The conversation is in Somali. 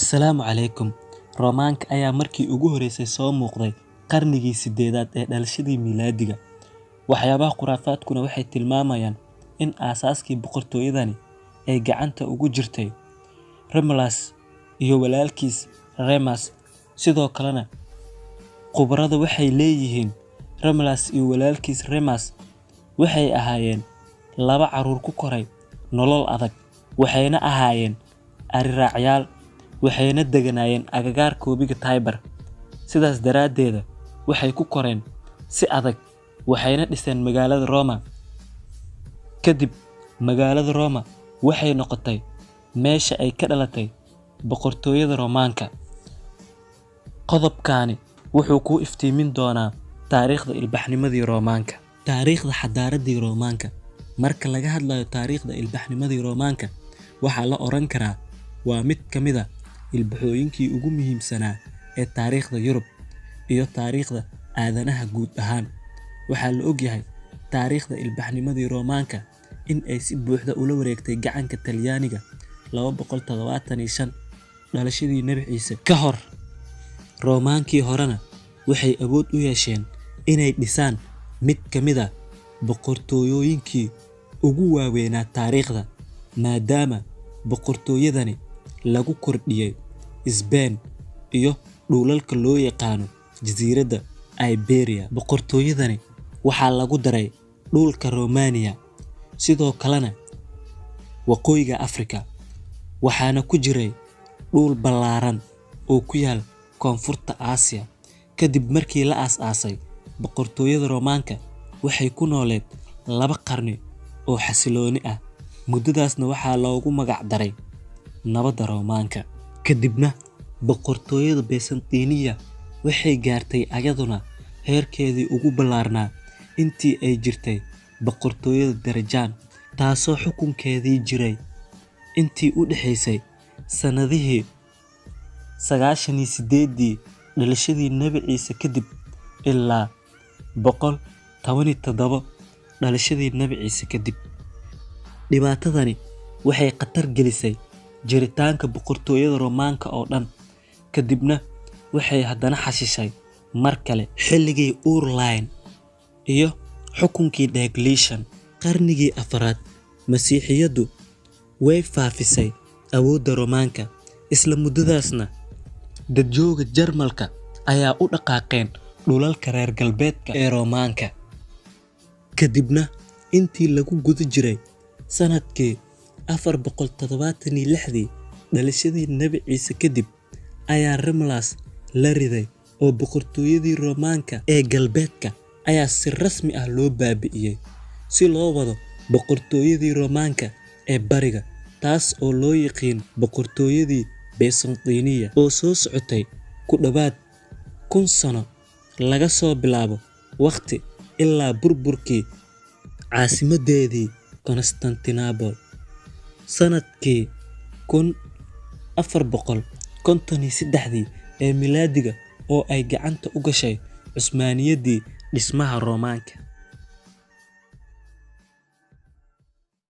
Assalaamu calaykum. Roomaanka ayaa markii ugu horeysay soo muuqday qarnigii 8aad ee dhalashadii miilaadiga. Waxyaabaha khuraafaadkuna waxay tilmaamayaan in aasaaskii boqortooyadani ay gacanta ugu jirtay Romulus iyo walaalkiis Remus. Sidoo kalena, khubarada waxay leeyihiin Romulus iyo walaalkiis Remus waxay ahaayeen laba carruur ku koray nolol adag, waxayna ahaayeen ari-raacyaal, waxayna deganaayeen agagaarka webiga Tiber. Sidaas daraaddeed, waxay ku koreen si adag, waxayna dhiseen magaalada Roma. Kadib, magaalada Roma waxay noqotay meesha ay ka dhalatay boqortooyada Roomaanka. Qodobkani wuxuu ku iftiimin doonaa taariikhda ilbaxnimadii Roomaanka. Taariikhda xadaaradii Roomaanka. Marka laga hadlayo taariikhda ilbaxnimadii Roomaanka, waxaa la oran karaa waa mid ka mid ah ilbaxooyinkii ugu muhiimsanaa ee taariikhda Yurub iyo taariikhda aadanaha guud ahaan. Waxaa la ogyahay taariikhda ilbaxnimadii Roomaanka in ay si buuxda ula wareegtay gacanka Talyaaniga 275 dhalashadii Nabi Ciise ka hor. Roomaankii horena waxay awood u yeesheen inay dhisaan mid ka mid ah boqortooyooyinkii ugu waaweynaa taariikhda, maadaama boqortooyadani lagu kordhiyay Spain iyo dhulalka loo yaqaano jasiiradda Iberia. Boqortooyadani waxaa lagu daray dhulka Romania, sidoo kalena waqooyiga Afrika, waxaana ku jiray dhul ballaaran oo ku yaal koonfurta Aasiya. Kadib markii la aasaasay boqortooyada Roomaanka, waxay ku nooleed 2 qarni oo xasilooni ah. Muddadaasna waxaa loogu magac daray nabadda Roomaanka. Kadibna, boqortooyada Byzantine waxay gaartay ayaduna heerkeedii ugu ballaarnaa intii ay jirtay boqortooyada Trajan, taasoo xukunkeedii jiray intii u dhaxaysay sanadihii 98 dhalashadii Nabi Ciise kadib ilaa 117 dhalashadii Nabi Ciise kadib. Dhibaatadani waxay khatar gelisay jiritaanka boqortooyada Roomaanka oo dhan. Kadibna waxay haddana xasishay mar kale xilligii Urline iyo xukunkii Diocletian. Qarnigii 4aad, Masiixiyaddu way faafisay awoodda Roomaanka. Isla muddadaasna, dadjooga Jarmalka ayaa u dhaqaaqeen dhulalka reer galbeedka ee Roomaanka. Kadibna, intii lagu guda jiray sanadkii 476 dhalashadii Nabi Ciise kadib, ayaa Romulus la riday oo boqortooyadii Roomaanka ee galbeedka ayaa si rasmi ah loo baabi'iyay si loo wado boqortooyadii Roomaanka ee bariga, taas oo loo yiqiin boqortooyadii Byzantine oo soo socotay ku dhawaad 1000 sano laga soo bilaabo waqti ilaa burburkii caasimadeedii Constantinople. Sanadkii 1453 ee miilaadiga oo ay gacanta u gashay Cusmaaniyaddii dhismaha Roomaanka.